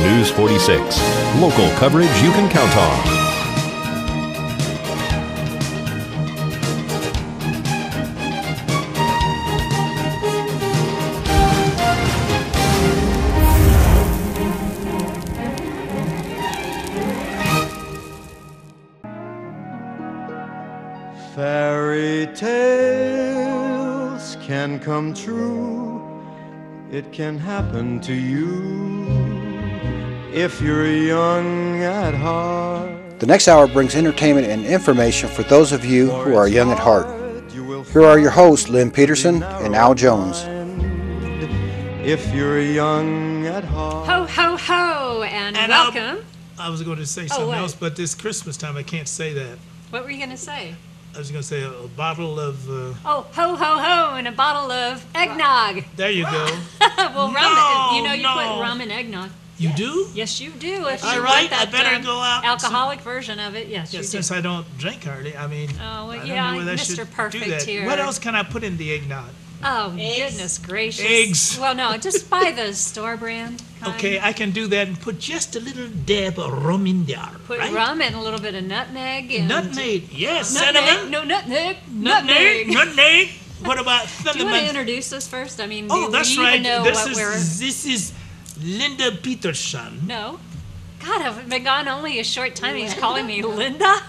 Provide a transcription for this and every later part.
News 46. Local coverage you can count on. Fairy tales can come true. It can happen to you if you're young at heart. The next hour brings entertainment and information for those of you who are young at heart. Here are your hosts, Lynn Peterson and Al Jones. If you're young at heart. Ho, ho, ho, and welcome. I was going to say something else, but this Christmas time I can't say that. What were you going to say? I was going to say a bottle of... ho, ho, ho, and a bottle of eggnog. There you go. Well, rum, you know you put rum in eggnog. You do? Yes, you do. If All you right, want that, I better go out. Alcoholic version of it, yes, you do. Since I don't drink hardly, I mean... Oh, well, I yeah, don't know whether I Mr. should Perfect do that. here. What else can I put in the eggnog? Oh, goodness gracious. Eggs. Well, no, just buy the store brand kind. Okay, I can do that and put just a little dab of rum in there. Put right? rum and a little bit of nutmeg. And Nutmeg, yes. Nutmeg. Cinnamon. No, nutmeg. Nutmeg. What about cinnamon? Do you want to introduce us first? I mean, Oh, do that's we right. even know what we're... This is Linda Peterson. No. God, I've been gone only a short time. He's calling me Linda?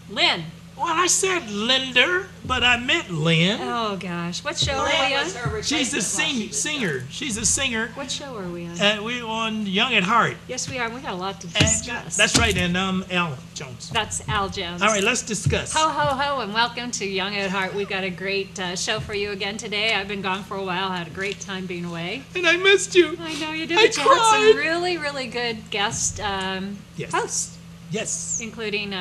Lynn. Well, I said Linda, but I meant Lynn. Oh, gosh. What show are we on? She's a singer. She's a singer. What show are we on? We're on Young at Heart. Yes, we are. We got a lot to discuss. That's right, and Al Jones. That's Al Jones. All right, let's discuss. Ho, ho, ho, and welcome to Young at Heart. We've got a great show for you again today. I've been gone for a while. I had a great time being away. And I missed you. I know you did. I But you had cried. some really, really good guest hosts, Yes. including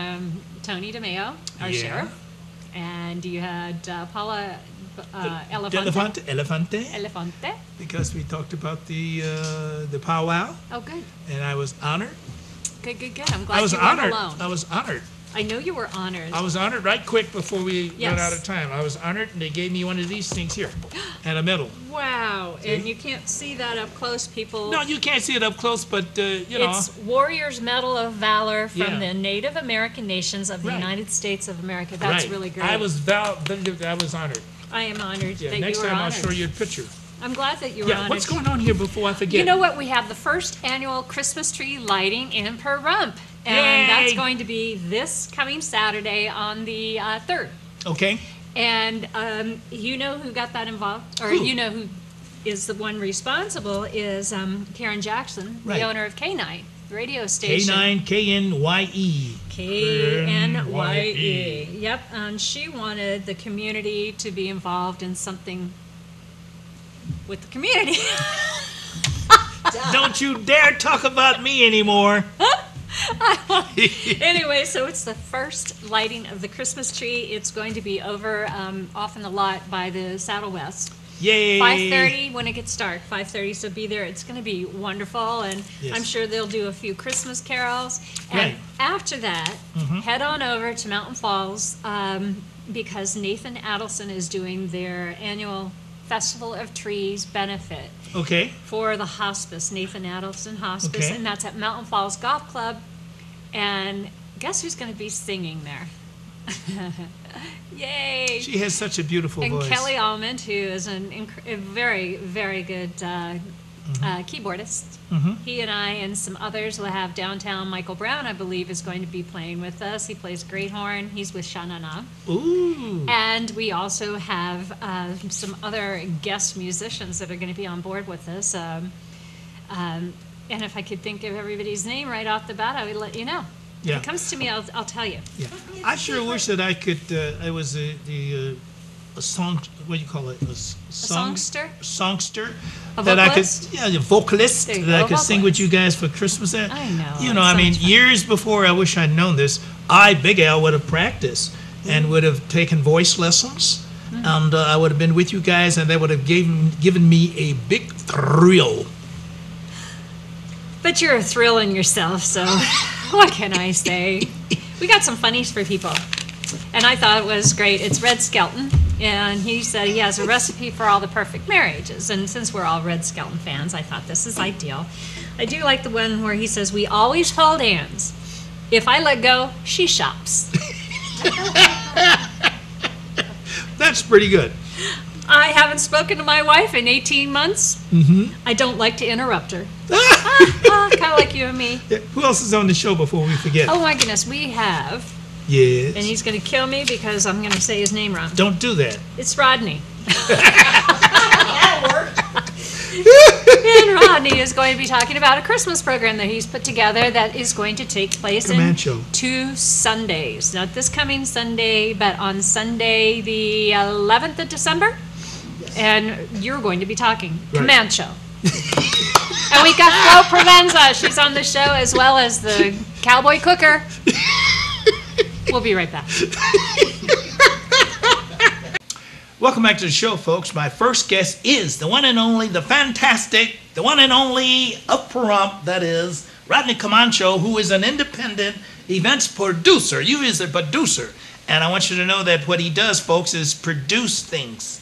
Tony DeMeo, our sheriff. And you had Paula Elefante. Elefante. Because we talked about the powwow. Oh, good. And I was honored. Good. I'm glad you weren't alone. I was honored. I know you were honored. I was honored right quick before we ran out of time. I was honored, and they gave me one of these things here, and a medal. Wow. See? And you can't see that up close, people. No, you can't see it up close, but, you know. It's Warrior's Medal of Valor from the Native American nations of the United States of America. That's really great. I was honored. I am honored that you were honored. Next time I'll show you a picture. I'm glad that you were honored. What's going on here before I forget? You know what? We have the first annual Christmas tree lighting in Pahrump. And that's going to be this coming Saturday on the 3rd. Okay. And you know who got that involved? Or you know who is the one responsible is Karen Jackson, the owner of K9, the radio station. K9, K-N-Y-E. K-N-Y-E. Yep. And she wanted the community to be involved in something with the community. Don't you dare talk about me anymore. Anyway, so it's the first lighting of the Christmas tree. It's going to be over off in the lot by the Saddle West. Yay! 5:30 when it gets dark. 5:30, so be there. It's going to be wonderful, and I'm sure they'll do a few Christmas carols. And after that, head on over to Mountain Falls because Nathan Adelson is doing their annual Festival of Trees benefit. Okay. For the hospice, Nathan Adelson Hospice, and that's at Mountain Falls Golf Club. And guess who's going to be singing there? Yay! She has such a beautiful voice. And Kelly Almond, who is a very, very good keyboardist. He and I and some others will have downtown. Michael Brown, I believe, is going to be playing with us. He plays great horn. He's with Sha-Na-Na. Ooh. And we also have some other guest musicians that are going to be on board with us. And if I could think of everybody's name right off the bat, I would let you know. Yeah. If it comes to me, I'll tell you. Yeah. I sure wish that I could. I was a song. What do you call it? A songster. Songster. A that vocalist? I could. Yeah, a vocalist There you that go, I could sing with you guys for Christmas. I know. You know, it's I so mean, much fun. years before I wish I'd known this, Big Al, would have practiced and would have taken voice lessons, and I would have been with you guys, and that would have given me a big thrill. But you're a thrill in yourself, so what can I say? We got some funnies for people. And I thought it was great. It's Red Skelton. and he said he has a recipe for all the perfect marriages. And since we're all Red Skelton fans, I thought this is ideal. I do like the one where he says, "We always hold hands. If I let go, she shops." That's pretty good. I haven't spoken to my wife in 18 months. Mm-hmm. I don't like to interrupt her. Kind of like you and me. Yeah. Who else is on the show before we forget? Oh my goodness, we have, Yes. and he's going to kill me because I'm going to say his name wrong. Don't do that. It's Rodney. That'll work. And Rodney is going to be talking about a Christmas program that he's put together that is going to take place Camacho. in 2 Sundays. Not this coming Sunday, but on Sunday the 11th of December. And you're going to be talking Right. Camacho. And we got Flo Provenza. She's on the show, as well as the Cowboy Cooker. We'll be right back. Welcome back to the show, folks. My first guest is the one and only, the fantastic, the one and only up front, that is Rodney Camacho, who is an independent events producer. You is a producer. And I want you to know that what he does, folks, is produce things.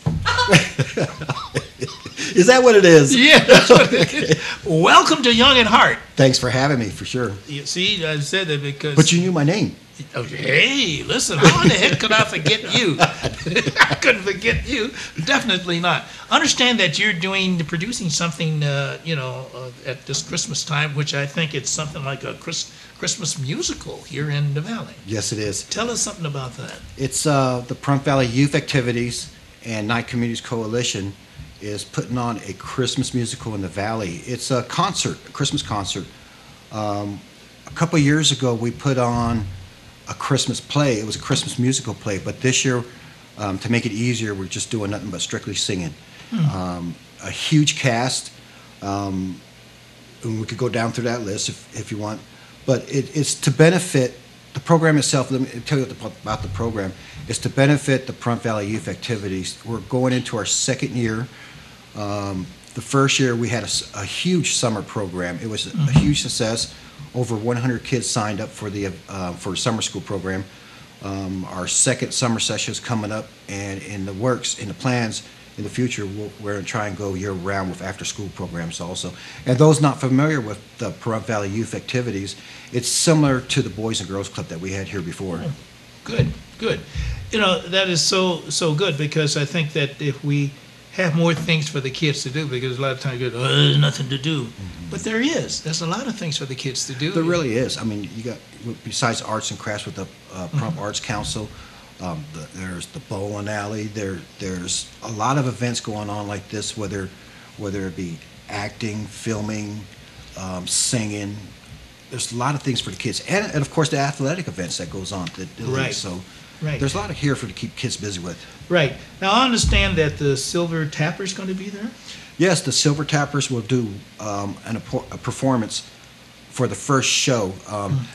Is that what it is? Yeah, that's what it is. Welcome to Young at Heart. Thanks for having me, for sure. You see, I said that because... But you knew my name. Oh, hey, listen, how in the heck could I forget you? I couldn't forget you. Definitely not. Understand that you're producing something, at this Christmas time, which I think it's something like a Christmas musical here in the Valley. Yes, it is. Tell us something about that. It's the Pahrump Valley Youth Activities and Night Communities Coalition is putting on a Christmas musical in the Valley. It's a concert, a Christmas concert. A couple years ago, we put on a Christmas play. It was a Christmas musical play, but this year, to make it easier, we're just doing nothing but strictly singing. A huge cast, and we could go down through that list if you want, but it's to benefit the program itself. Let me tell you about the program. It's to benefit the Pahrump Valley Youth Activities. We're going into our second year. The first year we had a huge summer program. It was a huge success. Over 100 kids signed up for the summer school program. Our second summer session is coming up, and in the plans in the future, we're going to try and go year-round with after-school programs also. And those not familiar with the Pahrump Valley Youth Activities, it's similar to the Boys and Girls Club that we had here before. Oh, good. That is so good, because I think that if we have more things for the kids to do, because a lot of times you go, there's nothing to do. But there's a lot of things for the kids to do. There really is. I mean, you got, besides arts and crafts with the Pahrump Arts Council, there's the bowling alley, there's a lot of events going on like this, whether it be acting, filming, singing. There's a lot of things for the kids, and of course the athletic events that goes on. Right. So Right. there's a lot here to keep kids busy with. Right. Now, I understand that the Silver Tapper is going to be there? Yes, the Silver Tappers will do a performance for the first show.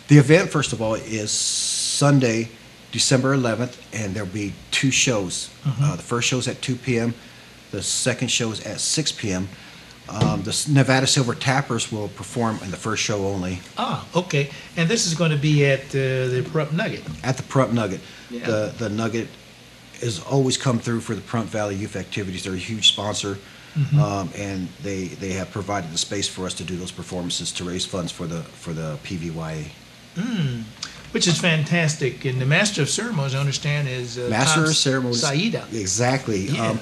The event, first of all, is Sunday, December 11th, and there'll be 2 shows. The first show is at 2 p.m. The second show is at 6 p.m. The Nevada Silver Tappers will perform in the first show only. Ah, okay. And this is going to be at the Pahrump Nugget. At the Pahrump Nugget. Yeah. The Nugget has always come through for the Pahrump Valley Youth Activities. They're a huge sponsor, and they have provided the space for us to do those performances to raise funds for the PVYA. Which is fantastic. And the Master of Ceremonies, I understand, is Master of Ceremonies. Saida. Exactly. Yeah.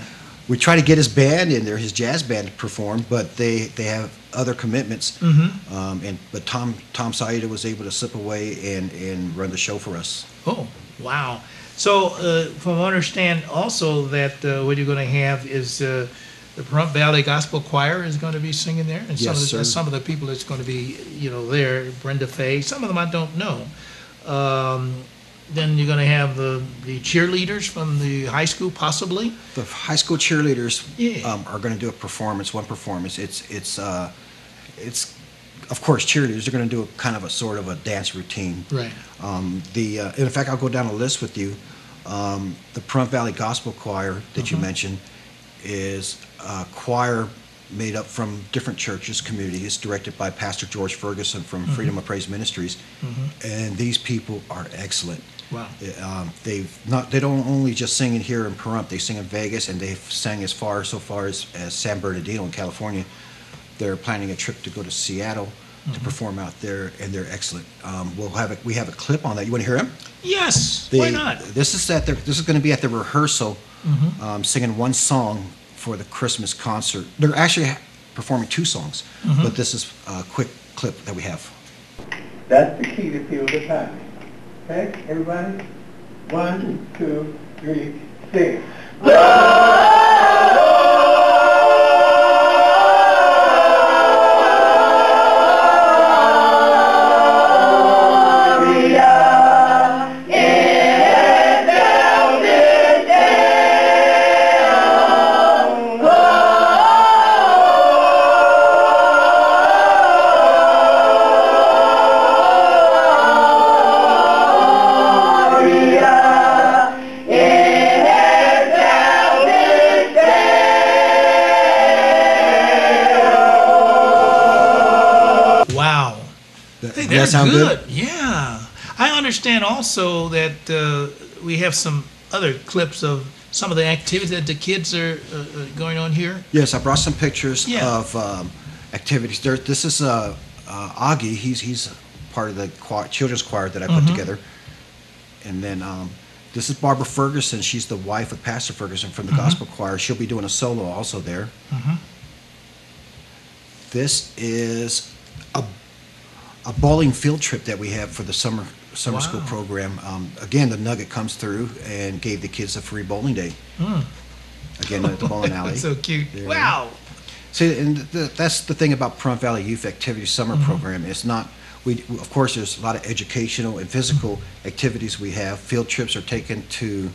We try to get his band in there, his jazz band, to perform, but they have other commitments. But Tom Saida was able to slip away and run the show for us. Oh, wow. So, from what I understand also that what you're going to have is the Pahrump Valley Gospel Choir is going to be singing there. And Yes, sir. some of the people that's going to be, there, Brenda Fay, some of them I don't know. Then you're going to have the cheerleaders from the high school, possibly. The high school cheerleaders Yeah. are going to do one performance. It's of course cheerleaders are going to do a sort of a dance routine. Right. In fact, I'll go down a list with you. The Pahrump Valley Gospel Choir that you mentioned is a choir made up from different churches, communities, directed by Pastor George Ferguson from Freedom of Praise Ministries, and these people are excellent. Wow. They don't only just sing in here in Pahrump, they sing in Vegas, and they've sang so far as San Bernardino in California. They're planning a trip to go to Seattle to perform out there, and they're excellent. We have a clip on that. You want to hear him? Yes. Why not? This is going to be at the rehearsal, singing one song for the Christmas concert. They're actually performing 2 songs, but this is a quick clip that we have. That's the key to feel the time. Okay, everybody? 1, 2, 3, sing. They're sound good. Yeah. I understand also that we have some other clips of some of the activities that the kids are going on here. Yes, I brought some pictures of activities. This is Augie. He's part of the children's choir that I put together. And then this is Barbara Ferguson. She's the wife of Pastor Ferguson from the gospel choir. She'll be doing a solo also there. This is a bowling field trip that we have for the summer school program. Again, the Nugget comes through and gave the kids a free bowling day. Again, at the bowling alley. So cute. There. Wow. See, and that's the thing about Pahrump Valley Youth Activity Summer Program. It's not, of course, there's a lot of educational and physical activities we have. Field trips are taken to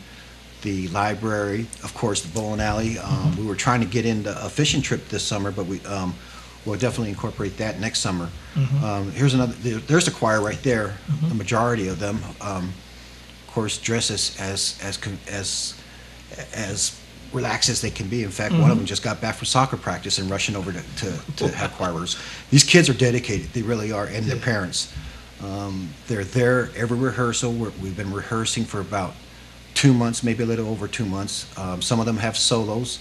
the library, of course, the bowling alley. We were trying to get into a fishing trip this summer, but we'll definitely incorporate that next summer. Here's another. There's a choir right there. The majority of them, of course, dress as relaxed as they can be. In fact, one of them just got back from soccer practice and rushing over to have choir rehearsal. These kids are dedicated. They really are, and their parents. They're there every rehearsal. We've been rehearsing for about 2 months, maybe a little over 2 months. Some of them have solos.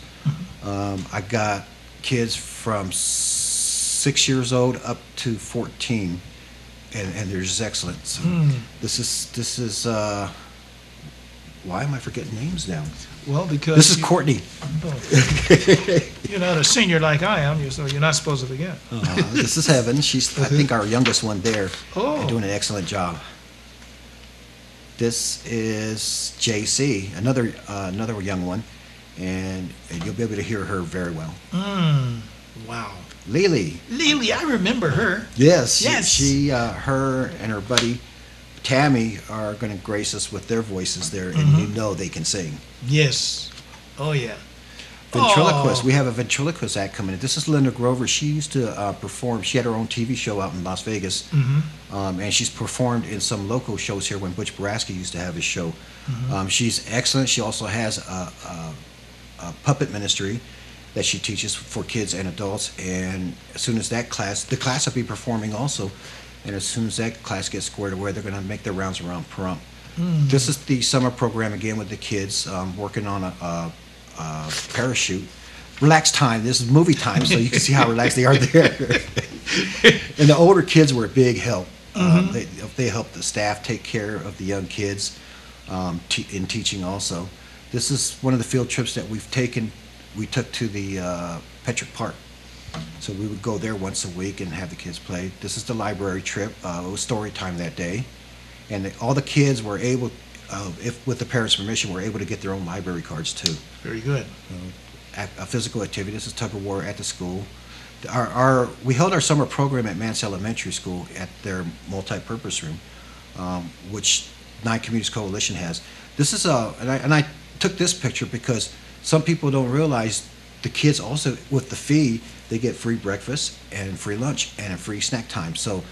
I got kids from 6 years old up to 14, and they're just excellent. So this is why am I forgetting names now? Well, because this is Courtney. You're not a senior like I am, so you're not supposed to forget. This is Heaven. She's I think our youngest one there, and doing an excellent job. This is JC, another young one, and you'll be able to hear her very well. Wow. Lily, I remember her. Yes. She her and her buddy Tammy are going to grace us with their voices there, and you know they can sing. Yes. Oh yeah. Ventriloquist. We have a ventriloquist act coming in. This is Linda Grover. She used to perform. She had her own TV show out in Las Vegas, and she's performed in some local shows here when Butch Boraski used to have his show. She's excellent. She also has a puppet ministry that she teaches for kids and adults. And as soon as the class will be performing also, and as soon as that class gets squared away, they're going to make their rounds around Pahrump. This is the summer program again with the kids, working on a parachute. Relaxed time. This is movie time, so you can see how relaxed they are there. And the older kids were a big help. They help the staff take care of the young kids in teaching also. This is one of the field trips that we've taken. We took to the Petrick Park. So we would go there once a week and have the kids play. This is the library trip. It was story time that day. And all the kids were able, if with the parents' permission, were able to get their own library cards too. Very good. A physical activity. This is tug of war at the school. We held our summer program at Mance Elementary School at their multi-purpose room, which Nine Communities Coalition has. This is and I took this picture because some people don't realize the kids also, with the fee, they get free breakfast and free lunch and free snack time. So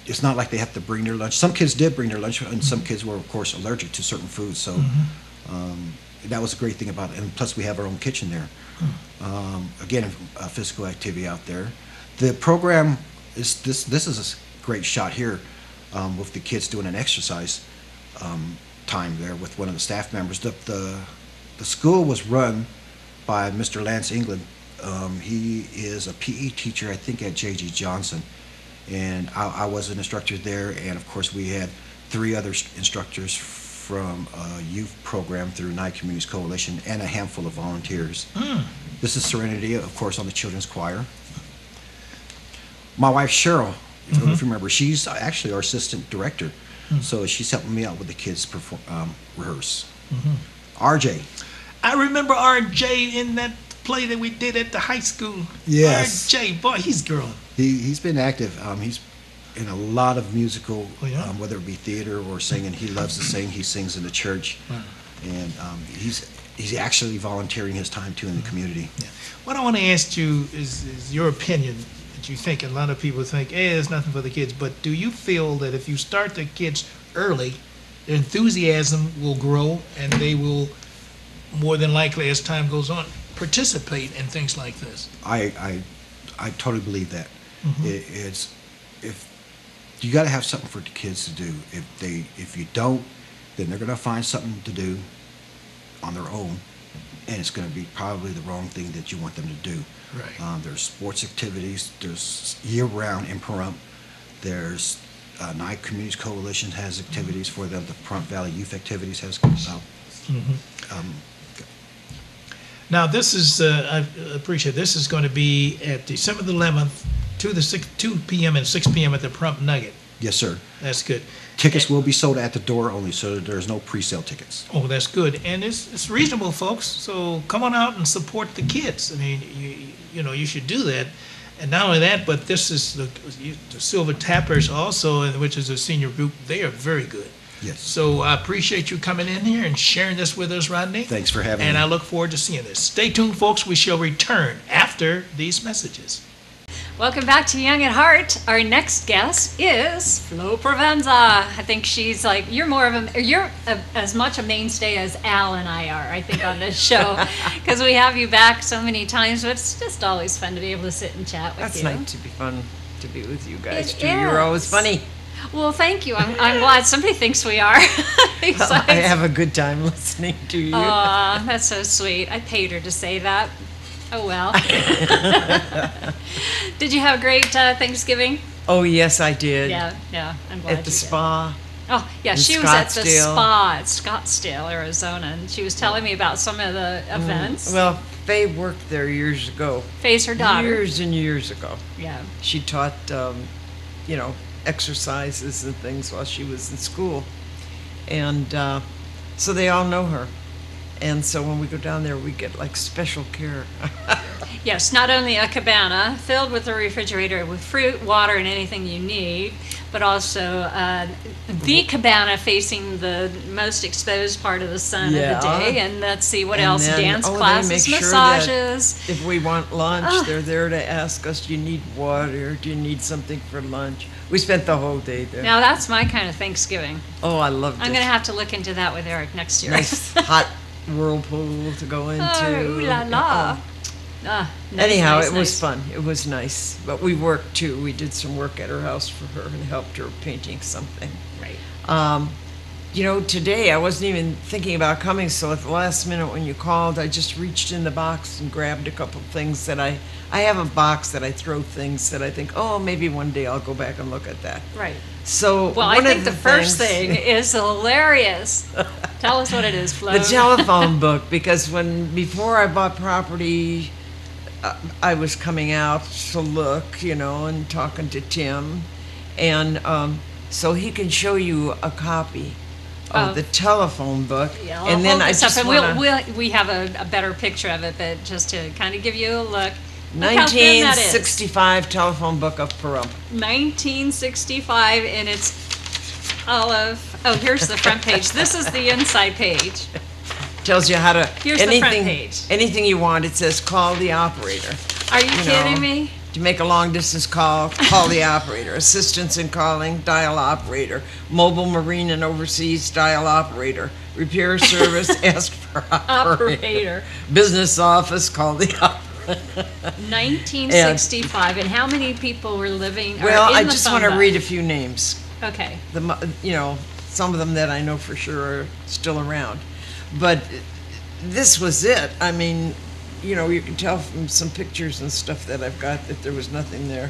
it's not like they have to bring their lunch. Some kids did bring their lunch, and some kids were, of course, allergic to certain foods. So that was a great thing about it. And plus, we have our own kitchen there. Again, physical activity out there. The program is this is a great shot here with the kids doing an exercise time there with one of the staff members. The school was run by Mr. Lance England. He is a PE teacher, I think, at J.G. Johnson. And I was an instructor there, and of course we had 3 other instructors from a youth program through Nye Communities Coalition and a handful of volunteers. This is Serenity, of course, on the children's choir. My wife Cheryl, if you remember, she's actually our assistant director, so she's helping me out with the kids rehearse. RJ. I remember RJ in that play that we did at the high school. Yes. RJ, boy, he's growing. He's been active. He's in a lot of musical, whether it be theater or singing. He loves to sing. He sings in the church, and he's actually volunteering his time too in the community. Yeah. What I want to ask you is your opinion. That you think, and a lot of people think, it's nothing for the kids. But do you feel that if you start the kids early, their enthusiasm will grow, and they will more than likely, as time goes on, participate in things like this? I totally believe that. It's if you got to have something for the kids to do. If you don't, then they're going to find something to do on their own, and it's going to be probably the wrong thing that you want them to do. Right. There's sports activities. There's year-round in Pahrump. There's Nye Communities Coalition has activities for them. The Pahrump Valley Youth Activities has. Now this is I appreciate this is going to be at December the 11th, 2 p.m. and 6 p.m. at the Pahrump Nugget. Yes, sir. That's good. Tickets will be sold at the door only, so there's no pre-sale tickets. Oh, that's good, and it's reasonable, folks. So come on out and support the kids. I mean, you know, you should do that. And not only that, but this is the Silver Tappers also, which is a senior group. They are very good. Yes. So I appreciate you coming in here and sharing this with us, Rodney. Thanks for having me. And I look forward to seeing this. Stay tuned, folks. We shall return after these messages. Welcome back to Young at Heart. Our next guest is Flo Provenza. I think she's like, you're as much a mainstay as Al and I are, I think, on this show, because we have you back so many times, but it's just always fun to be able to sit and chat with you. That's nice to be fun to be with you guys, It too. You're always is. funny. Well, thank you. I'm glad somebody thinks we are. Well, I have a good time listening to you. Aw, that's so sweet. I paid her to say that. Oh, well. Did you have a great Thanksgiving? Oh, yes, I did. Yeah, I'm glad At the you spa. did. Oh, yeah, in she was at the Scottsdale. spa at Scottsdale, Arizona, and she was telling me about some of the events. Well, Faye worked there years ago. Faye's her daughter. Years and years ago. Yeah. She taught, exercises and things while she was in school. And so they all know her. And so when we go down there, we get like special care. Yes, not only a cabana filled with a refrigerator with fruit, water, and anything you need, but also the cabana facing the most exposed part of the sun of the day. And let's see what else, then, dance they classes, make sure massages. that if we want lunch, they're there to ask us, do you need water? Do you need something for lunch? We spent the whole day there. Now that's my kind of Thanksgiving. Oh, I loved it. I'm going to have to look into that with Eric next year. Nice hot whirlpool to go into. Oh, ooh la la. Nice, Anyhow, nice, it was nice. fun. It was nice. But we worked too. We did some work at her house for her and helped her painting something. Right. Today I wasn't even thinking about coming, so at the last minute when you called, I just reached in the box and grabbed a couple things that I have a box that I throw things that I think, oh, maybe one day I'll go back and look at that. Right. So Well, I one of think the first things- thing is hilarious. Tell us what it is, Flo. the telephone book, because before I bought property, I was coming out to look, and talking to Tim, and so he can show you a copy of the telephone book, Yeah, I'll and then hold I this up just and wanna, we have a better picture of it, but just to kind of give you a look. Look how thin that is. 1965 telephone book of Pahrump. 1965, and it's olive. Oh, here's the front page. This is the inside page. Tells you how to Here's the front page. anything you want. It says call the operator. Are you kidding me? To make a long distance call, call the operator. Assistance in calling, dial operator. Mobile marine and overseas, dial operator. Repair service, ask for operator. Business office, call the operator. 1965, and how many people were living? Well, in I the just phone want to book? read a few names. Okay. Some of them that I know for sure are still around. But this was it. I mean, you can tell from some pictures and stuff that I've got that there was nothing there.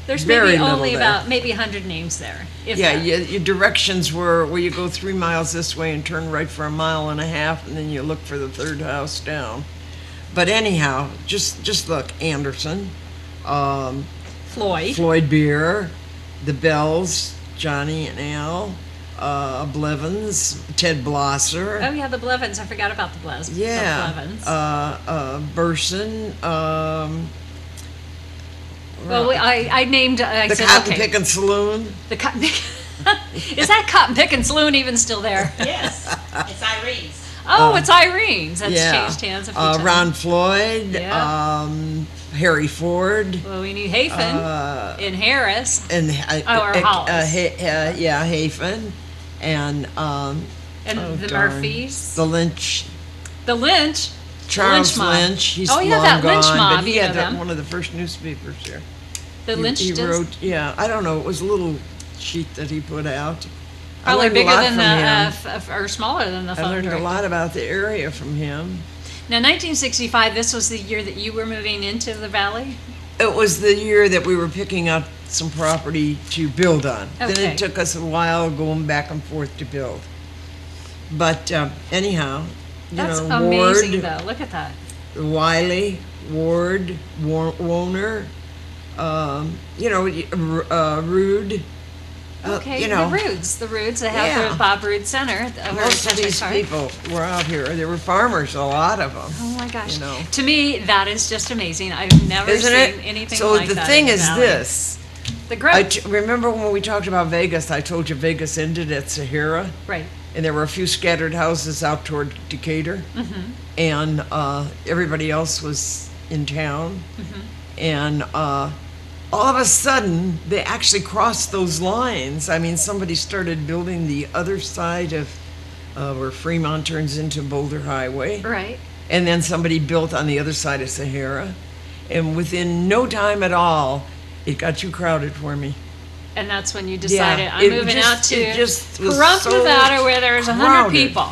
There's Very maybe little only there. about 100 names there. If Yeah, that. your directions were, well, you go 3 miles this way and turn right for 1.5 miles, and then you look for the third house down. But anyhow, just look, Anderson, Floyd. Beer, the Bells, Johnny and Al, Blevins, Ted Blosser. Oh yeah, the Blevins. I forgot about the Blevins. Yeah. The Blevins. Burson, Well, I named. I the said, Cotton okay. Pickin' Saloon. The cotton pick. Is that Cotton Pickin' Saloon even still there? Yes, it's Irene's. Oh, it's Irene's. That's Yeah. changed hands a few times. Ron Floyd, Yeah. Harry Ford, Well, we need Hafen in Harris. and Hollis. Hafen, and And the darn. Murphys. the Lynch, The Lynch. Charles Lynch mob. Lynch. He's Oh, yeah, long that gone, Lynch mob, but he you had know them. one of the first newspapers here. The Lynch He does- wrote, yeah, I don't know, it was a little sheet that he put out. I Probably learned a bigger lot than from him. or smaller than the I photo learned a director. lot about the area from him. Now, 1965, this was the year that you were moving into the valley? It was the year that we were picking up some property to build on. Then Okay. it took us a while going back and forth to build. But anyhow, That's Ward, amazing, though. Look at that. Wiley, Ward, Woner, Rude. Okay, the Roods. They have Yeah. the Bob Rood Center over Most at of these Country people Park. were out here. They were farmers, a lot of them. Oh my gosh! You know. To me, that is just amazing. I've never Isn't seen it? anything So like the that. thing in is valley. this. The growth. Remember when we talked about Vegas, I told you Vegas ended at Sahara? Right. And there were a few scattered houses out toward Decatur. Mm-hmm. And everybody else was in town. Mm-hmm. And all of a sudden, they actually crossed those lines. I mean, somebody started building the other side of where Fremont turns into Boulder Highway. Right. And then somebody built on the other side of Sahara. And within no time at all, it got too crowded for me. And that's when you decided, Yeah, I'm it moving just- out to it just was Pahrump, so Nevada, where there's 100 crowded. people.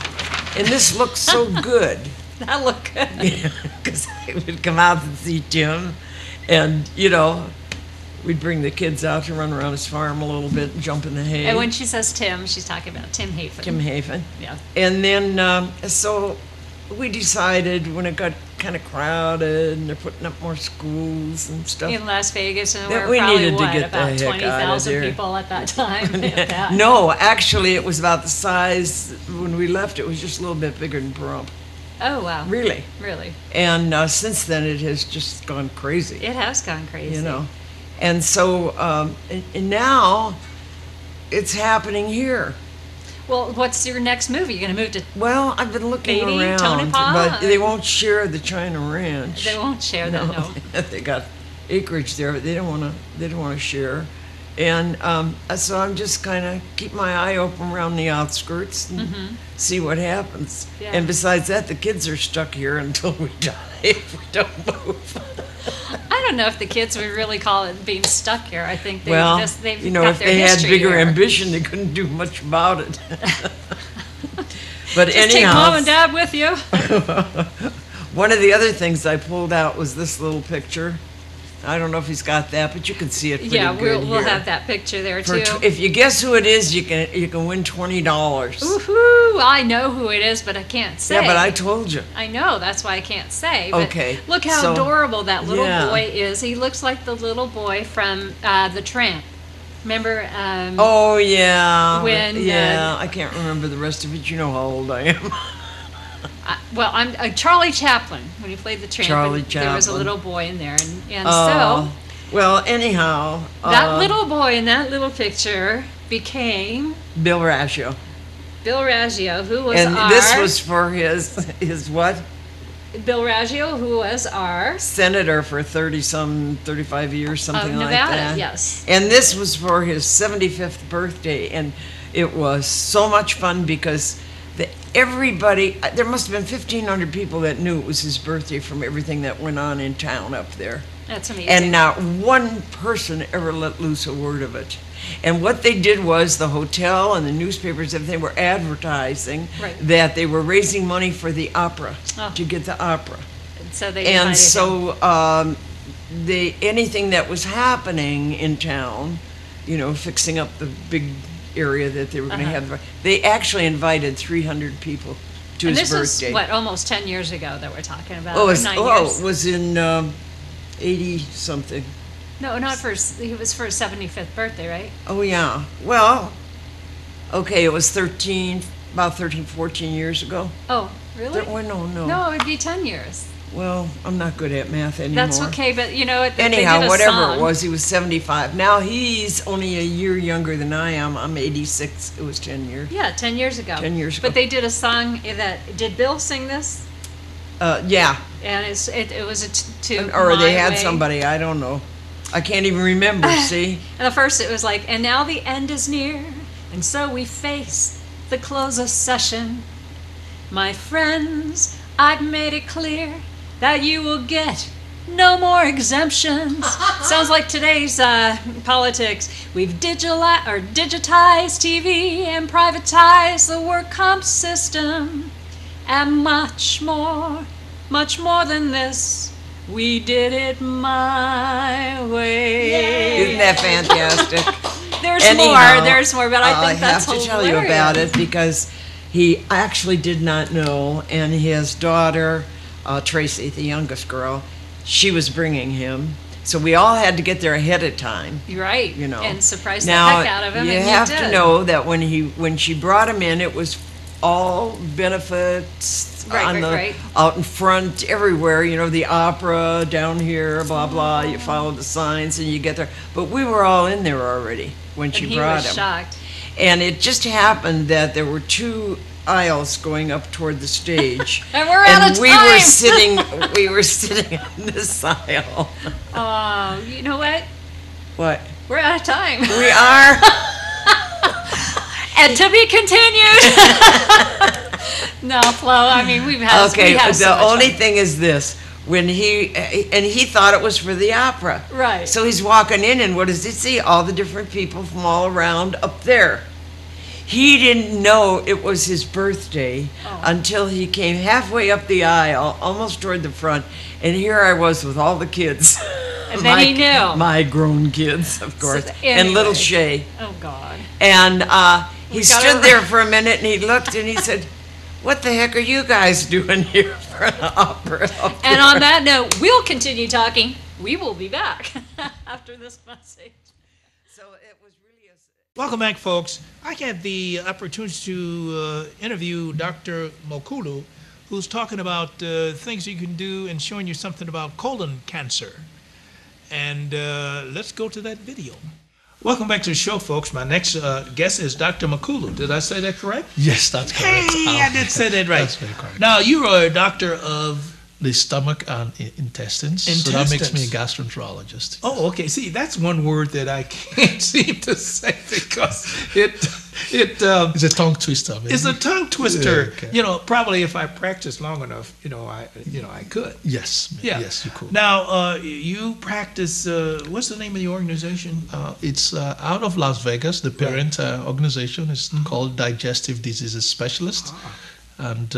And this looked so good. That looked good. Because I would come out and see Tim. And, we'd bring the kids out to run around his farm a little bit and jump in the hay. And when she says Tim, she's talking about Tim Hafen. Tim Hafen. Yeah. And then, so we decided when it got kind of crowded and they're putting up more schools and stuff. In Las Vegas, and That we're we probably, needed to get the about heck outta 20,000 there. people at that time. if that. No, actually, it was about the size, when we left, it was just a little bit bigger than Pahrump. Oh, wow. Really. Really. And since then, it has just gone crazy. It has gone crazy. And so, and now, it's happening here. Well, what's your next move? Are you going to move to... Well, I've been looking Beatty, around, Tonopah? but they won't share the China Ranch. They won't share that, no. They got acreage there, but they don't want to share. And so I'm just kind of keep my eye open around the outskirts and see what happens. Yeah. And besides that, the kids are stuck here until we die if we don't move. I don't know if the kids would really call it being stuck here. I think they've Well, got if their they had history bigger here. ambition, they couldn't do much about it. But Just anyhow, take mom and dad with you. one of the other things I pulled out was this little picture. I don't know if he's got that, but you can see it pretty Yeah, good we'll here. have that picture there For too. if you guess who it is, you can win $20. Woohoo! I know who it is, but I can't say. Yeah, but I told you. I know, that's why I can't say. But Okay, look how so- adorable that little yeah. boy is. He looks like the little boy from The Tramp. Remember? Oh yeah. When, yeah, I can't remember the rest of it. You know how old I am. Well, I'm Charlie Chaplin when he played The Tramp. Charlie and there was a Chaplin. little boy in there, and Oh. so Well, anyhow, that little boy in that little picture became Bill Raggio, Bill Raggio, who was and our this was for his what? Bill Raggio, who was our senator for 35 years, something like Nevada, that. yes. And this was for his 75th birthday, and it was so much fun because everybody, there must have been 1,500 people that knew it was his birthday from everything that went on in town up there. That's amazing. And not one person ever let loose a word of it. And what they did was the hotel and the newspapers, everything were advertising that they were raising money for the opera, to get the opera. So they and so anything that was happening in town, you know, fixing up the big area that they were going to have, they actually invited 300 people to his birthday. This is, what, almost 10 years ago that we're talking about? Oh, years? It was in 80-something. No, not for, it was for his 75th birthday, right? Oh, yeah. Well, okay, it was about 13, 14 years ago. Oh, really? No. No, it would be 10 years. Well, I'm not good at math anymore. That's okay, but you know what? Anyhow, whatever it was, he was 75. Now he's only a year younger than I am. I'm 86. It was 10 years. Yeah, 10 years ago. 10 years ago. But they did a song did Bill sing this? Yeah. And it was or they had somebody, I don't know. I can't even remember, see? And the first, it was like, and now the end is near, and so we face the close of session. My friends, I've made it clear that you will get no more exemptions. Sounds like today's politics. We've digitized TV and privatized the work comp system. And much more than this. We did it my way. Yay. Isn't that fantastic? There's more, but I think that's hilarious. I have to tell you about it because he actually did not know, and his daughter, Tracy, the youngest girl, she was bringing him. So we all had to get there ahead of time. Right. You know. And surprise the heck out of him. You have to know that when she brought him in, it was all benefits out in front, everywhere. You know, the opera down here, blah blah. You follow the signs and you get there. But we were all in there already when she brought him. He was shocked. And it just happened that there were two aisles going up toward the stage, and we're out of time. We were sitting on this aisle. Oh, you know what? What? We're out of time. We are. And to be continued. No, Flo, I mean, we've had the only thing is this. When he thought it was for the opera. Right. So he's walking in, and what does he see? All the different people from all around up there. He didn't know it was his birthday until he came halfway up the aisle, almost toward the front, and here I was with all the kids. And then he knew. My grown kids, of course, and little Shay. Oh, God. And he stood there for a minute, and he looked, and he said, "What the heck are you guys doing here for an opera?" And on that note, we'll continue talking. We will be back after this message. So it was really a... Welcome back, folks. I had the opportunity to interview Dr. Mokulu, who's talking about things you can do and showing you something about colon cancer. And let's go to that video. Welcome back to the show, folks. My next guest is Dr. Mokulu. Did I say that correct? Yes, that's correct. Hey, I did say that right. That's very correct. Now, you are a doctor of... the stomach and intestines. So that makes me a gastroenterologist. Oh, okay. See, that's one word that I can't seem to say because it's a tongue twister. Maybe. It's a tongue twister. Yeah, okay. You know, probably if I practiced long enough, I could. Yes. Yeah. Yes, you could. Now, you practice. What's the name of the organization? It's out of Las Vegas. The parent organization is called Digestive Diseases Specialist. And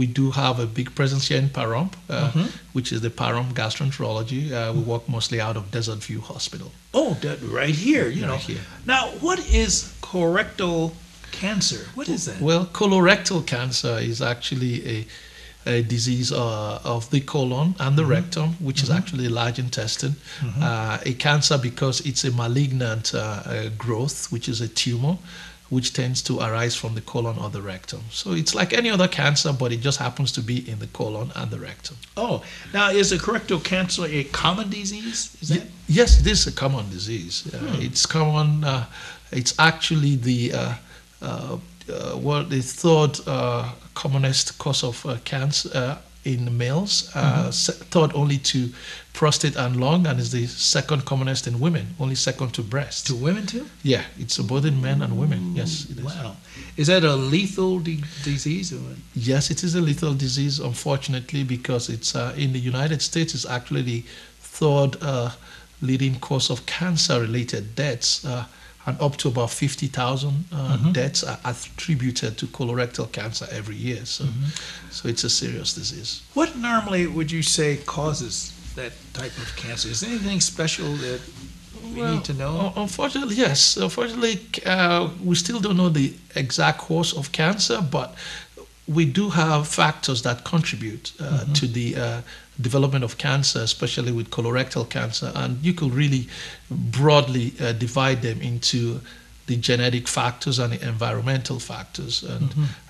we do have a big presence here in Pahrump, which is the Pahrump Gastroenterology. We work mostly out of Desert View Hospital. Oh, that right here, you know. Here. Now, what is colorectal cancer? What is that? Well, colorectal cancer is actually a disease of the colon and the rectum, which is actually the large intestine. A cancer because it's a malignant growth, which is a tumor, which tends to arise from the colon or the rectum. So it's like any other cancer, but it just happens to be in the colon and the rectum. Oh, now is the colorectal cancer a common disease? Is that? Yes, it is a common disease. It's common. It's actually the third commonest cause of cancer in males, third only to prostate and lung, and is the second commonest in women, only second to breast. To women too? Yeah, it's both in men and women. Yes, it is. Wow. Is that a lethal disease? Or? Yes, it is a lethal disease, unfortunately, because it's in the United States, it's actually the third leading cause of cancer-related deaths. And up to about 50,000 deaths are attributed to colorectal cancer every year. So, so it's a serious disease. What normally would you say causes that type of cancer? Is there anything special that we need to know? Unfortunately, yes. Unfortunately, we still don't know the exact cause of cancer, but we do have factors that contribute to the development of cancer, especially with colorectal cancer. And you could really broadly divide them into the genetic factors and the environmental factors.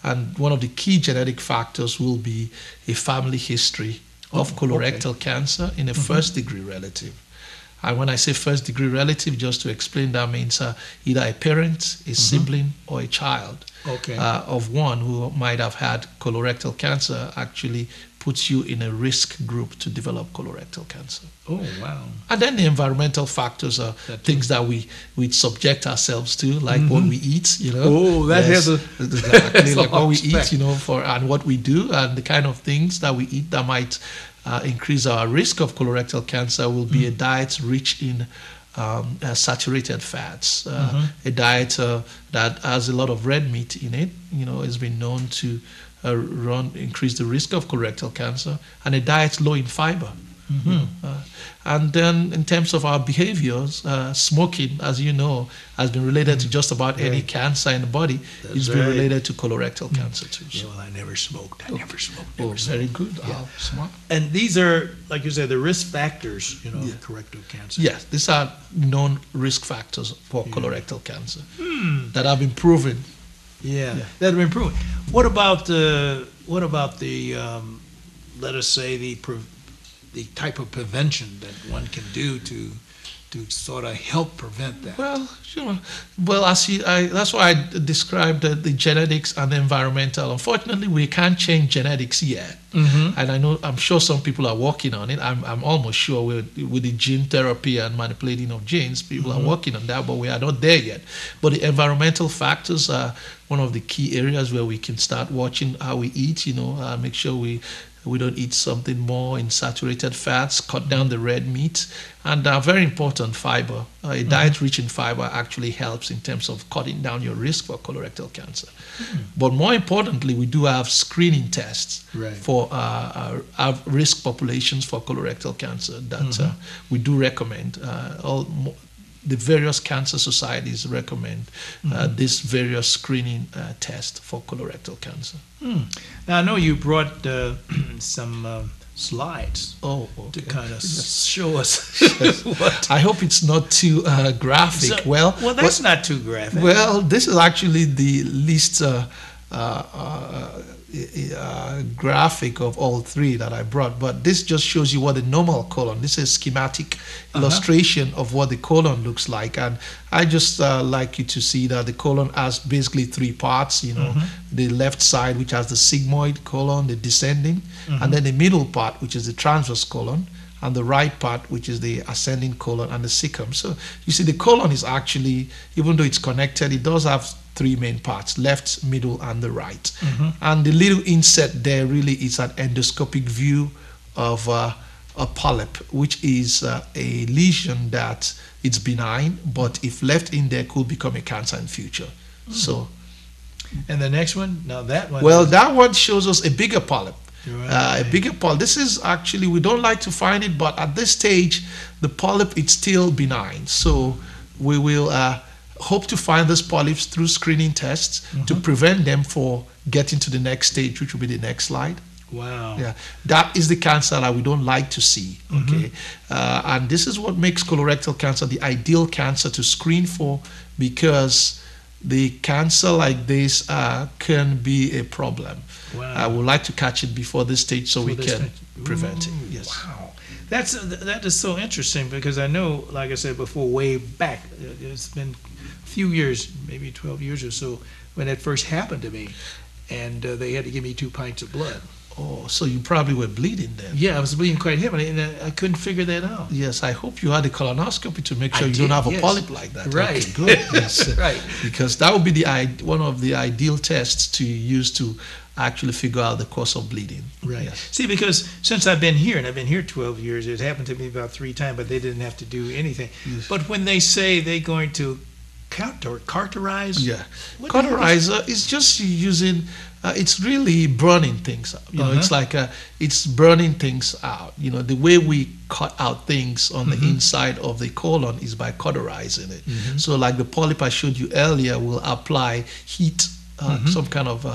And one of the key genetic factors will be a family history of colorectal cancer in a first-degree relative. And when I say first-degree relative, just to explain, that means either a parent, a sibling, or a child of one who might have had colorectal cancer actually puts you in a risk group to develop colorectal cancer. Oh, wow. And then the environmental factors are things that we subject ourselves to, like what we eat, you know. Oh, that has exactly like what we eat, you know, and what we do, and the kind of things that we eat that might increase our risk of colorectal cancer will be a diet rich in saturated fats, a diet that has a lot of red meat in it, you know, has been known to increase the risk of colorectal cancer, and a diet low in fiber. And then in terms of our behaviors, smoking, as you know, has been related to just about any cancer in the body. It's been related to colorectal cancer too. So. Yeah, well, I never smoked. Never smoked. Very good. Yeah. Smart. And these are, like you said, the risk factors, you know, colorectal cancer. Yes, these are known risk factors for colorectal cancer that have been proven. Yeah, that have been proven. What about the let us say the type of prevention that one can do to sort of help prevent that? Well, sure. Well, that's why I described the genetics and the environmental. Unfortunately, we can't change genetics yet, and I'm sure some people are working on it. I'm almost sure with the gene therapy and manipulating of genes, people are working on that, but we are not there yet. But the environmental factors are one of the key areas where we can start watching how we eat. You know, make sure we don't eat something more in saturated fats, cut down the red meat, and very important, fiber. A diet rich in fiber actually helps in terms of cutting down your risk for colorectal cancer. But more importantly, we do have screening tests for our risk populations for colorectal cancer that we do recommend. The various cancer societies recommend this various screening test for colorectal cancer. Now, I know you brought some slides to kind of show us what. I hope it's not too graphic. So, well, that's not too graphic. Well, this is actually the least graphic of all three that I brought, but this just shows you what the normal colon. This is a schematic illustration of what the colon looks like, and I just like you to see that the colon has basically three parts. You know, the left side, which has the sigmoid colon, the descending, and then the middle part, which is the transverse colon, and the right part, which is the ascending colon, and the cecum. So you see, the colon is actually, even though it's connected, it does have three main parts: left, middle, and the right. And the little inset there really is an endoscopic view of a polyp, which is a lesion that it's benign, but if left in there could become a cancer in future. So, and the next one, now that one. Well, that one shows us a bigger polyp. A bigger polyp. This is actually, we don't like to find it, but at this stage, the polyp is still benign. So we will hope to find these polyps through screening tests to prevent them for getting to the next stage, which will be the next slide. Wow. Yeah, that is the cancer that we don't like to see. Okay, and this is what makes colorectal cancer the ideal cancer to screen for, because the cancer like this can be a problem. Wow. I would like to catch it before this stage so we can prevent it. Yes. Wow. That is so interesting, because I know, like I said before, way back, it's been a few years, maybe 12 years or so, when it first happened to me, and they had to give me 2 pints of blood. Oh, so you probably were bleeding then. Yeah, I was bleeding quite heavily, and I couldn't figure that out. Yes, I hope you had a colonoscopy to make sure you did, don't have yes. a polyp like that. Right. Okay, good. Yes. Right. Because that would be one of the ideal tests to use to actually figure out the cause of bleeding. Right. Yes. See, because since I've been here, and I've been here 12 years, it happened to me about 3 times, but they didn't have to do anything. Yes. But when they say they're going to cauterize, Yeah. what the hell is- Cauterizer is just using, it's really burning things out. You know, it's like, it's burning things out. You know, the way we cut out things on the inside of the colon is by cauterizing it. So like the polyp I showed you earlier will apply heat, some kind of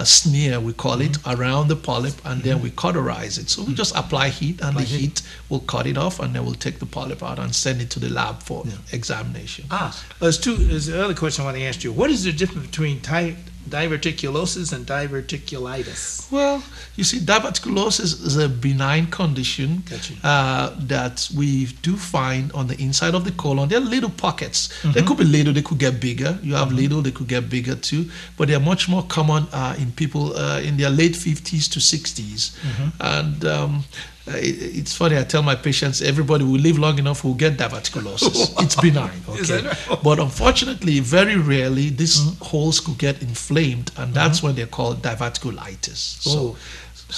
sneer, we call it, around the polyp, and then we cauterize it. So we just apply heat, and the heat will cut it off, and then we'll take the polyp out and send it to the lab for examination. There's the other question I want to ask you. What is the difference between diverticulosis and diverticulitis? Well, you see, diverticulosis is a benign condition that we do find on the inside of the colon. There are little pockets. They could be little, they could get bigger. You have little, they could get bigger too. But they're much more common in people in their late 50s to 60s. And it's funny, I tell my patients, everybody will live long enough will get diverticulosis. It's benign, okay? Is that right? But unfortunately, very rarely, these holes could get inflamed, and that's when they're called diverticulitis. So,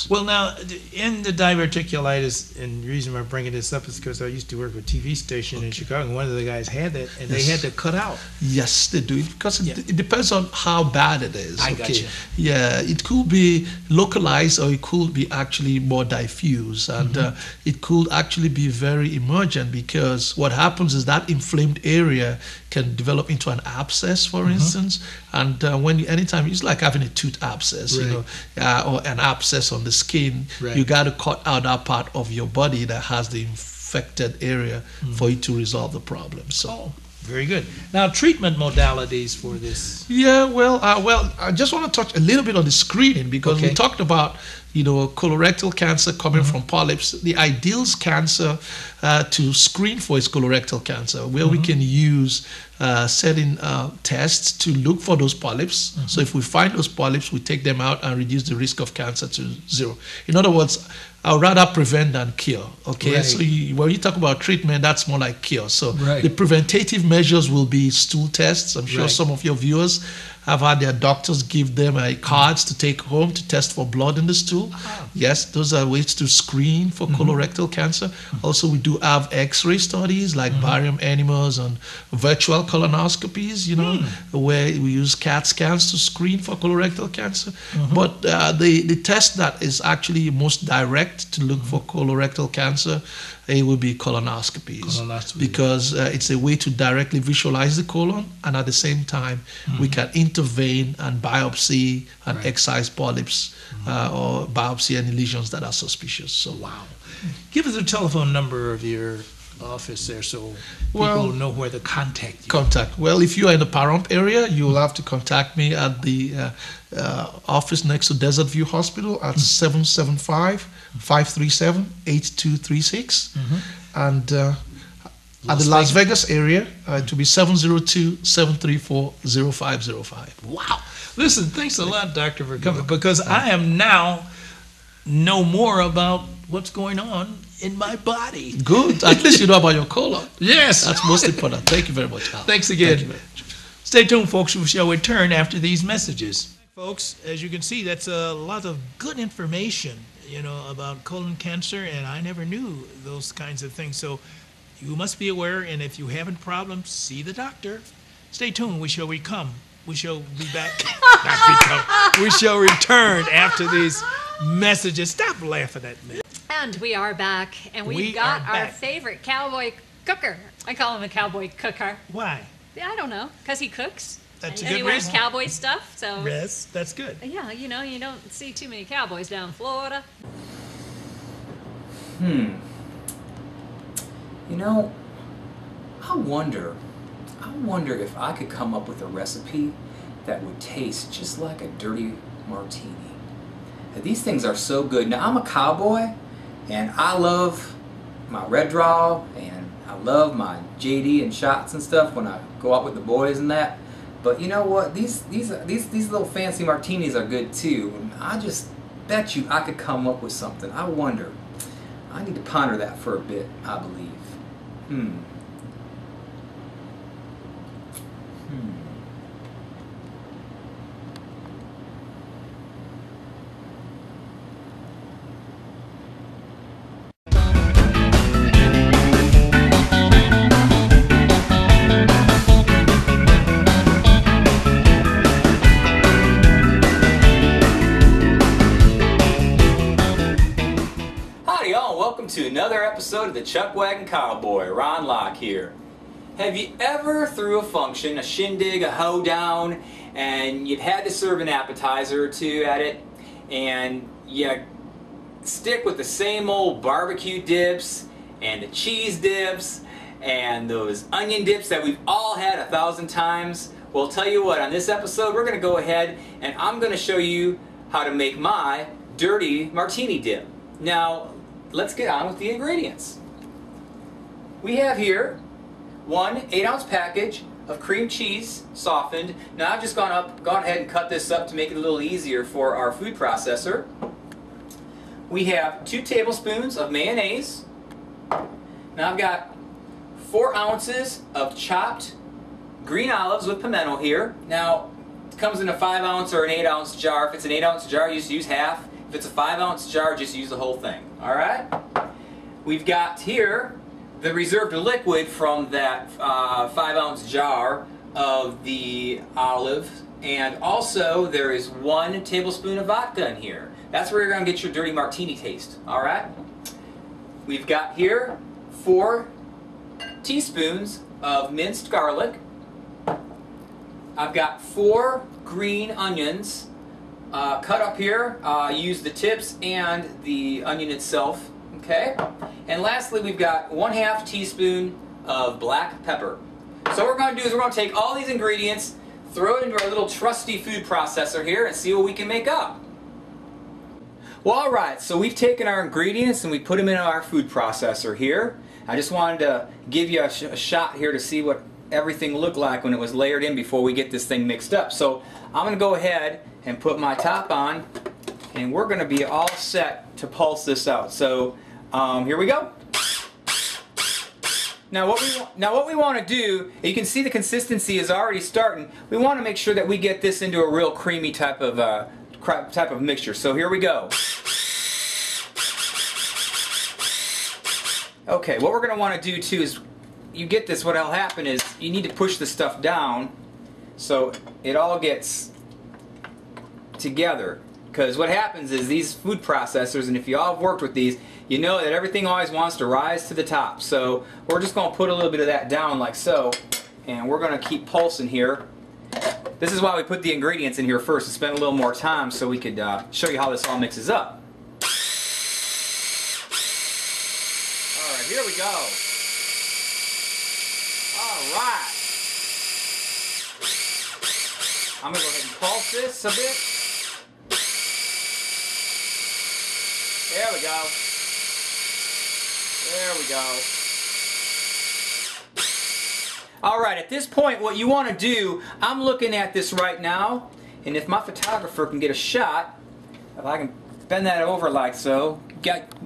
well, now, in the diverticulitis, and the reason I'm bringing this up is because I used to work with a TV station in Chicago, and one of the guys had that, and they had to cut out. Yes, they do. Because it depends on how bad it is. I got you. Yeah, it could be localized, or it could be actually more diffuse, and it could actually be very emergent, because what happens is that inflamed area can develop into an abscess, for instance, and anytime it's like having a tooth abscess, you know, or an abscess on the skin, you got to cut out that part of your body that has the infected area for it to resolve the problem. So. Very good. Now, treatment modalities for this. Yeah, well, I just want to touch a little bit on the screening, because we talked about, you know, colorectal cancer coming from polyps. The ideal cancer to screen for is colorectal cancer, where we can use certain tests to look for those polyps. So if we find those polyps, we take them out and reduce the risk of cancer to 0. In other words, I'd rather prevent than cure. Okay, Right. so when you talk about treatment, that's more like cure. So the preventative measures will be stool tests. I'm sure some of your viewers have had their doctors give them cards to take home to test for blood in the stool. Yes, those are ways to screen for colorectal cancer. Also, we do have X-ray studies like barium animals and virtual colonoscopies, you know, where we use CAT scans to screen for colorectal cancer. But the test that is actually most direct to look for colorectal cancer, it will be colonoscopies, because it's a way to directly visualize the colon, and at the same time we can intervene and biopsy and excise polyps or biopsy any lesions that are suspicious. So Give us a telephone number of your office there, so people know where to contact you. Well, if you are in the Pahrump area, you will have to contact me at the office next to Desert View Hospital at 775-537-8236. And at the Las Vegas area, it will be 702-734-0505. Wow. Listen, thanks a lot, Doctor, for coming, because I am now know more about what's going on in my body. Good. At least you know about your colon. Yes. That's most important. Thank you very much, Al. Thanks again. Thank you very much. Stay tuned, folks. We shall return after these messages. Folks, as you can see, that's a lot of good information, you know, about colon cancer, and I never knew those kinds of things. So you must be aware, and if you have any problems, see the doctor. Stay tuned. We shall be back. We shall return after these messages. Stop laughing at me. And we are back, and we got our favorite cowboy cooker. I call him a cowboy cooker. Why? I don't know, because he cooks. That's and he wears cowboy stuff, so. Yes, that's good. Yeah, you know, you don't see too many cowboys down in Florida. You know, I wonder if I could come up with a recipe that would taste just like a dirty martini. These things are so good. Now, I'm a cowboy, and I love my red draw, and I love my JD and shots and stuff when I go out with the boys and that. But you know what? These little fancy martinis are good too. And I just bet you I could come up with something. I wonder. I need to ponder that for a bit, I believe. To another episode of the Chuck Wagon Cowboy. Ron Locke here. Have you ever threw a function, a shindig, a hoedown, and you've had to serve an appetizer or two at it, and you stick with the same old barbecue dips and the cheese dips and those onion dips that we've all had 1,000 times? Well, I'll tell you what, on this episode we're going to go ahead and I'm going to show you how to make my dirty martini dip. Now, let's get on with the ingredients. We have here one 8-ounce package of cream cheese softened. Now I've just gone ahead and cut this up to make it a little easier for our food processor. We have 2 tablespoons of mayonnaise. Now I've got 4 ounces of chopped green olives with pimento here. Now it comes in a 5-ounce or an 8-ounce jar. If it's an 8-ounce jar, you just use half. If it's a 5-ounce jar, just use the whole thing. Alright? We've got here the reserved liquid from that 5-ounce jar of the olive, and also there is 1 tablespoon of vodka in here. That's where you're going to get your dirty martini taste. Alright? We've got here 4 teaspoons of minced garlic. I've got 4 green onions. Cut up here, use the tips and the onion itself, okay? And lastly, we've got 1/2 teaspoon of black pepper. So what we're going to do is we're going to take all these ingredients, throw it into our little trusty food processor here and see what we can make up. Well, alright, so we've taken our ingredients and we put them in our food processor here. I just wanted to give you a shot here to see what everything looked like when it was layered in before we get this thing mixed up. So I'm going to go ahead and put my top on, and we're going to be all set to pulse this out. So here we go. Now what we want to do, you can see the consistency is already starting. We want to make sure that we get this into a real creamy type of mixture. So here we go. Okay, what we're going to want to do too is, you get this, what'll happen is you need to push the stuff down so it all gets together, because what happens is these food processors, and if you all have worked with these, you know that everything always wants to rise to the top. So we're just going to put a little bit of that down like so, and we're going to keep pulsing here. This is why we put the ingredients in here first, to spend a little more time so we could show you how this all mixes up. Alright, here we go. Alright. I'm going to go ahead and pulse this a bit. There we go. There we go. Alright, at this point what you want to do, I'm looking at this right now, and if my photographer can get a shot, if I can bend that over like so,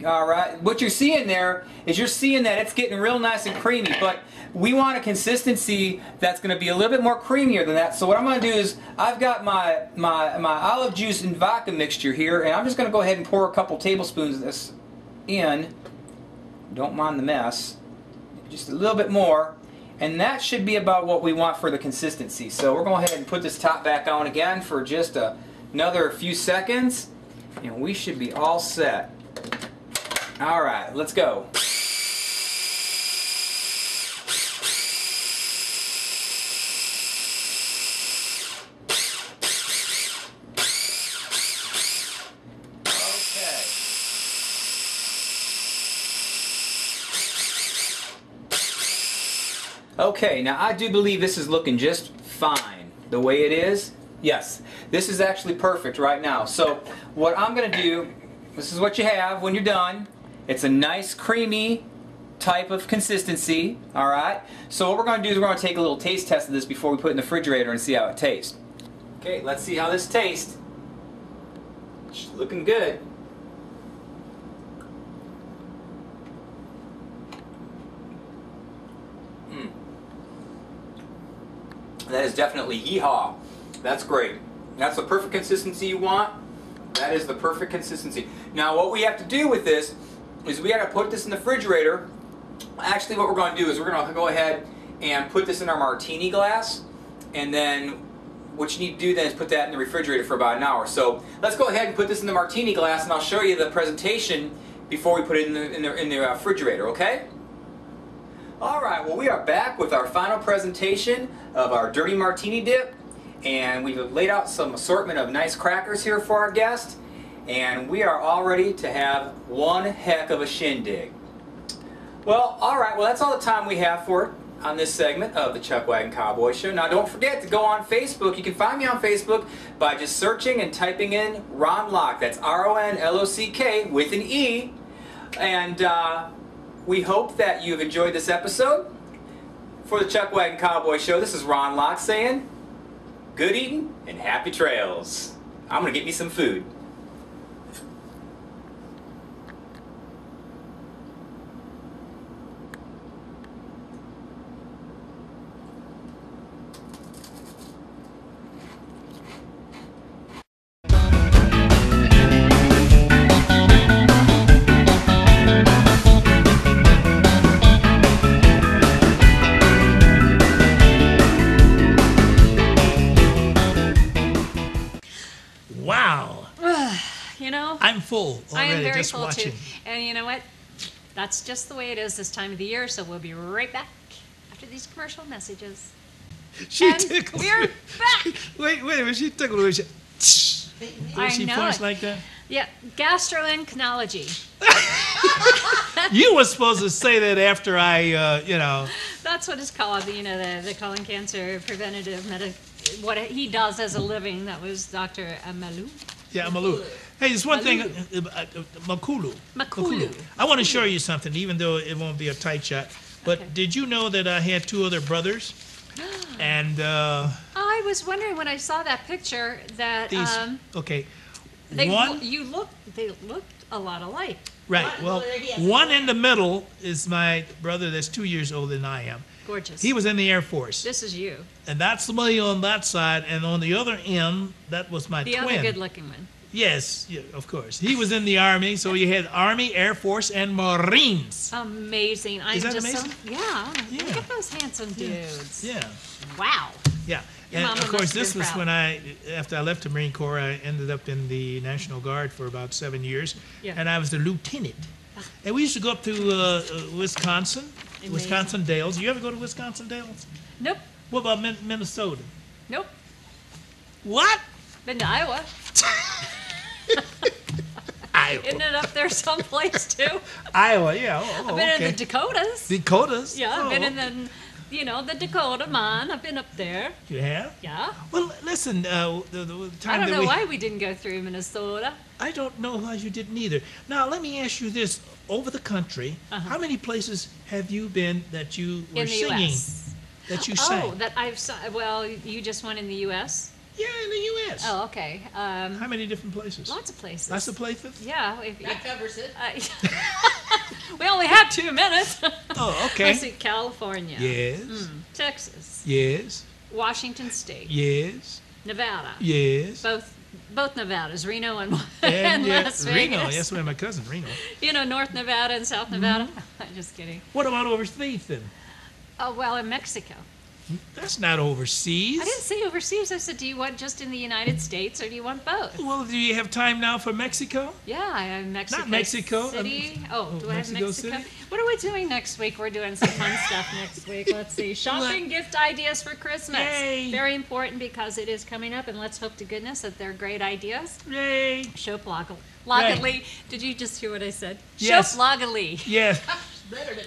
alright, what you're seeing there is you're seeing that it's getting real nice and creamy, but we want a consistency that's going to be a little bit more creamier than that. So what I'm going to do is, I've got my olive juice and vodka mixture here, and I'm just going to go ahead and pour a couple tablespoons of this in. Don't mind the mess. Just a little bit more. And that should be about what we want for the consistency. So we're going to go ahead and put this top back on again for just another few seconds, and we should be all set. Alright, let's go. Okay, now I do believe this is looking just fine the way it is. Yes, this is actually perfect right now. So what I'm going to do, this is what you have when you're done. It's a nice creamy type of consistency, alright? So what we're going to do is we're going to take a little taste test of this before we put it in the refrigerator and see how it tastes. Okay, let's see how this tastes. She's looking good. That is definitely yeehaw. That's great. That's the perfect consistency you want. That is the perfect consistency. Now what we have to do with this is we got to put this in the refrigerator. Actually what we're going to do is we're going to go ahead and put this in our martini glass, and then what you need to do then is put that in the refrigerator for about an hour. So let's go ahead and put this in the martini glass, and I'll show you the presentation before we put it in the refrigerator, okay? Alright, well we are back with our final presentation of our dirty martini dip, and we've laid out some assortment of nice crackers here for our guest, and we are all ready to have one heck of a shindig. Well, alright, well that's all the time we have for it on this segment of the Chuck Wagon Cowboy Show. Now don't forget to go on Facebook. You can find me on Facebook by just searching and typing in Ron Lock. That's R-O-N-L-O-C-K with an E. And we hope that you've enjoyed this episode. For the Chuck Wagon Cowboy Show, this is Ron Lock saying, good eating and happy trails. I'm going to get me some food. I'm full already. I am very just full watching. too. And you know what? That's just the way it is this time of the year, so we'll be right back after these commercial messages. She and tickles we're me. back! Wait a minute, she tickled me. She know flushed it. like that? Yeah, gastroenterology. You were supposed to say that after I, you know. That's what it's called, you know, the colon cancer preventative what he does as a living. That was Dr. Amalou. Yeah, Amalou. Hey, there's one thing, Makulu. I want to show you something, even though it won't be a tight shot. But Okay. did you know that I had two other brothers? And I was wondering when I saw that picture that these, okay. they One, they looked a lot alike. right, well, one in the middle is my brother that's 2 years older than I am. Gorgeous. He was in the Air Force. This is you. And that's me on that side, and on the other end, that was my The twin. other good-looking one. Yes, yeah, of course. He was in the Army, so you had Army, Air Force, and Marines. Amazing. I'm Is that just amazing? yeah. Yeah. Look at those handsome dudes. Yeah, Wow. yeah. Your And mama of course, must have this been was proud. when after I left the Marine Corps, I ended up in the National Guard for about 7 years, Yeah. and I was the lieutenant. And we used to go up to Wisconsin, Amazing. Wisconsin Dells. You ever go to Wisconsin Dells? Nope. What about Minnesota? Nope. What? Been to Iowa. Iowa. Isn't it up there someplace too? Iowa, yeah. Oh, I've been okay. in the Dakotas. Dakotas? Yeah, I've Oh, been in the Dakota mine. I've been up there. You have? Yeah. Well, listen, the I time don't that know we... why we didn't go through Minnesota. I don't know why you didn't either. Now, let me ask you this. Over the country, how many places have you been that you were In the singing, U.S. that you Oh, sang? that well, you just went in the U.S. Yeah, in the U.S. Oh, okay. How many different places? Lots of places. Lots of places? Yeah. That covers it. We only have 2 minutes. Oh, okay. Let's see, California. Yes. Texas. Yes. Washington State. Yes. Nevada. Yes. Both Nevadas, Reno and And Las Vegas. Reno. That's where my cousin Reno. You know, North Nevada and South Nevada. I'm just kidding. What about overseas then? Oh, well, in Mexico. That's not overseas. I didn't say overseas. I said, do you want just in the United States or do you want both? Well, do you have time now for Mexico? Yeah, I have Mexico. Not Mexico. City. Do I have Mexico Mexico? City? What are we doing next week? We're doing some fun stuff next week. Let's see. Shopping gift ideas for Christmas. Yay. Very important because it is coming up, and let's hope to goodness that they're great ideas. Yay. Shop logically. Right. Did you just hear what I said? Yes. Shop logically. Yes.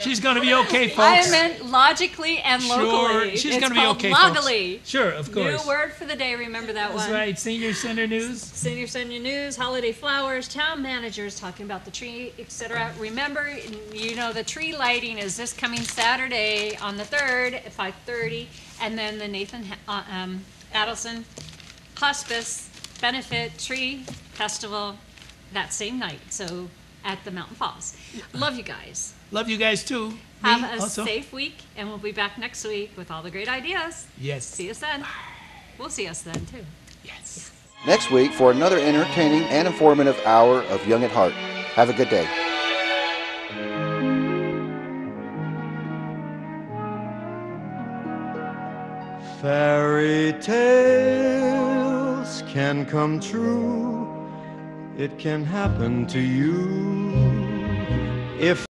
She's going to be okay, folks. I meant logically and locally. Sure. She's It's going to be called okay, logically. folks. Sure, of course. New word for the day. Remember that That's one. right. Senior Center News. Senior Center News, holiday flowers, town managers talking about the tree, etc. Remember, you know, the tree lighting is this coming Saturday on the 3rd at 5:30, and then the Nathan Adelson Hospice benefit tree festival that same night. So at the Mountain Falls. Love you guys. Love you guys too. Have Me a also. safe week, and we'll be back next week with all the great ideas. Yes. See us then. We'll see us then too. Yes. Next week for another entertaining and informative hour of Young at Heart. Have a good day. Fairy tales can come true. It can happen to you if